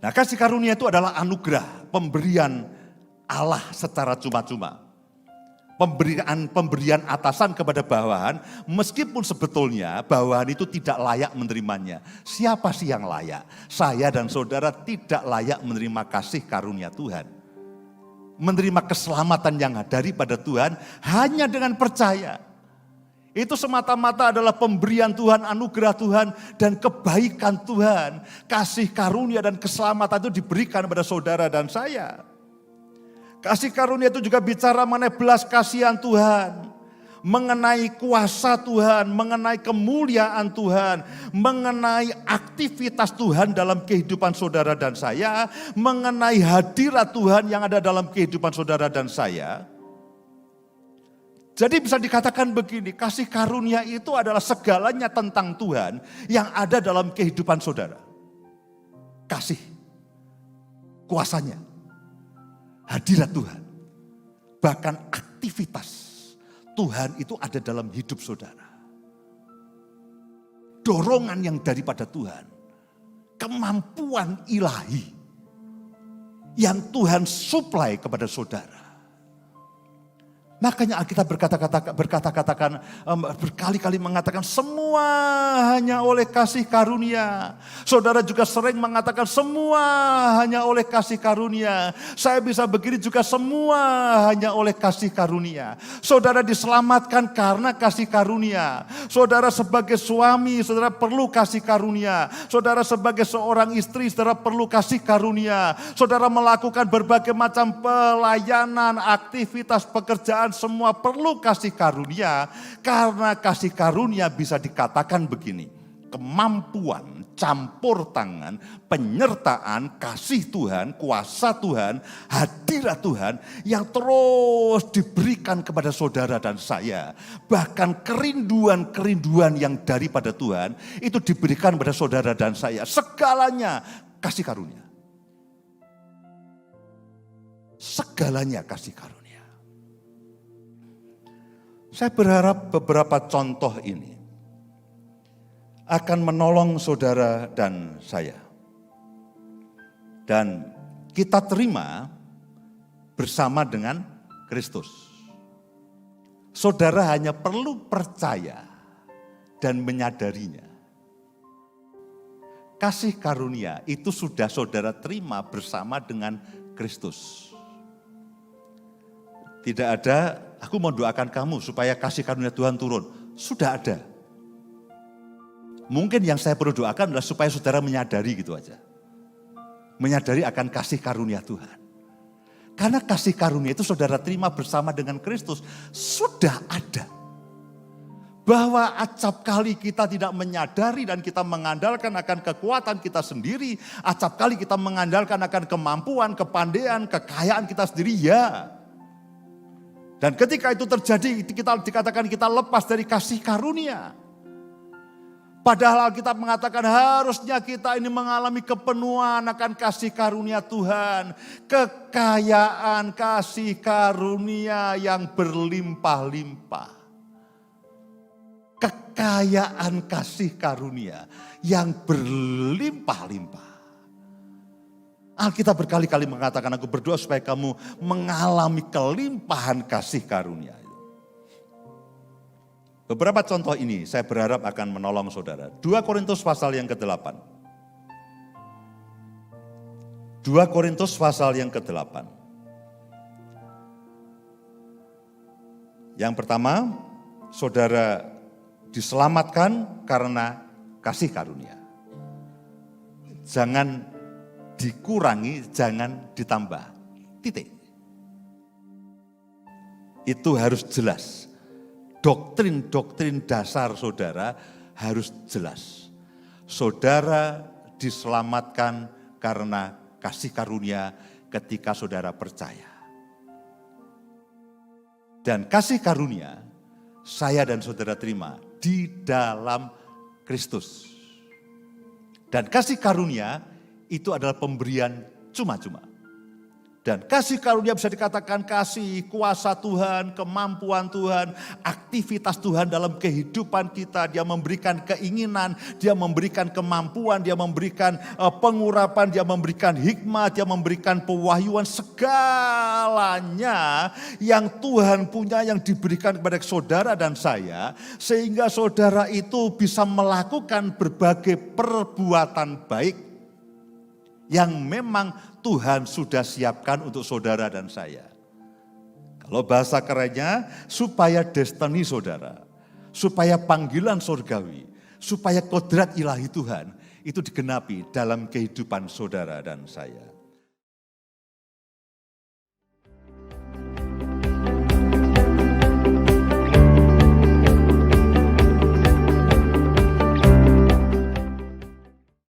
Nah, kasih karunia itu adalah anugerah, pemberian Allah secara cuma-cuma. Pemberian atasan kepada bawahan, meskipun sebetulnya bawahan itu tidak layak menerimanya. Siapa sih yang layak? Saya dan saudara tidak layak menerima kasih karunia Tuhan. Menerima keselamatan yang daripada Tuhan hanya dengan percaya. Itu semata-mata adalah pemberian Tuhan, anugerah Tuhan, dan kebaikan Tuhan. Kasih karunia dan keselamatan itu diberikan kepada saudara dan saya. Kasih karunia itu juga bicara mengenai belas kasihan Tuhan, mengenai kuasa Tuhan, mengenai kemuliaan Tuhan, mengenai aktivitas Tuhan dalam kehidupan saudara dan saya, mengenai hadirat Tuhan yang ada dalam kehidupan saudara dan saya. Jadi bisa dikatakan begini, kasih karunia itu adalah segalanya tentang Tuhan yang ada dalam kehidupan saudara. Kasih, kuasanya, hadirat Tuhan, bahkan aktivitas Tuhan itu ada dalam hidup saudara. Dorongan yang daripada Tuhan, kemampuan ilahi yang Tuhan suplai kepada saudara. Makanya Alkitab berkali-kali mengatakan semua hanya oleh kasih karunia. Saudara juga sering mengatakan semua hanya oleh kasih karunia. Saya bisa begini juga semua hanya oleh kasih karunia. Saudara diselamatkan karena kasih karunia. Saudara sebagai suami, saudara perlu kasih karunia. Saudara sebagai seorang istri, saudara perlu kasih karunia. Saudara melakukan berbagai macam pelayanan, aktivitas, pekerjaan, semua perlu kasih karunia, karena kasih karunia bisa dikatakan begini, kemampuan, campur tangan, penyertaan, kasih Tuhan, kuasa Tuhan, hadirat Tuhan yang terus diberikan kepada saudara dan saya. Bahkan kerinduan-kerinduan yang daripada Tuhan itu diberikan kepada saudara dan saya. Segalanya kasih karunia. Segalanya kasih karunia. Saya berharap beberapa contoh ini akan menolong saudara dan saya. Dan kita terima bersama dengan Kristus. Saudara hanya perlu percaya dan menyadarinya. Kasih karunia itu sudah saudara terima bersama dengan Kristus. Tidak ada, aku mau doakan kamu supaya kasih karunia Tuhan turun. Sudah ada. Mungkin yang saya perlu doakan adalah supaya saudara menyadari gitu aja. Menyadari akan kasih karunia Tuhan. Karena kasih karunia itu saudara terima bersama dengan Kristus. Sudah ada. Bahwa acap kali kita tidak menyadari dan kita mengandalkan akan kekuatan kita sendiri. Acap kali kita mengandalkan akan kemampuan, kepandaian, kekayaan kita sendiri, ya. Dan ketika itu terjadi, kita dikatakan kita lepas dari kasih karunia. Padahal kita mengatakan harusnya kita ini mengalami kepenuhan akan kasih karunia Tuhan. Kekayaan kasih karunia yang berlimpah-limpah. Kekayaan kasih karunia yang berlimpah-limpah. Alkitab berkali-kali mengatakan, aku berdoa supaya kamu mengalami kelimpahan kasih karunia. Beberapa contoh ini saya berharap akan menolong saudara. 2 Korintus pasal yang ke-8. 2 Korintus pasal yang ke-8. Yang pertama, saudara diselamatkan karena kasih karunia. Jangan dikurangi, jangan ditambah. Titik. Itu harus jelas. Doktrin-doktrin dasar saudara harus jelas. Saudara diselamatkan karena kasih karunia ketika saudara percaya. Dan kasih karunia saya dan saudara terima di dalam Kristus. Dan kasih karunia itu adalah pemberian cuma-cuma. Dan kasih karunia bisa dikatakan kasih, kuasa Tuhan, kemampuan Tuhan, aktivitas Tuhan dalam kehidupan kita. Dia memberikan keinginan, dia memberikan kemampuan, dia memberikan pengurapan, dia memberikan hikmat, dia memberikan pewahyuan. Segalanya yang Tuhan punya yang diberikan kepada saudara dan saya. Sehingga saudara itu bisa melakukan berbagai perbuatan baik yang memang Tuhan sudah siapkan untuk saudara dan saya. Kalau bahasa kerennya, supaya destiny saudara, supaya panggilan surgawi, supaya kodrat ilahi Tuhan, itu digenapi dalam kehidupan saudara dan saya.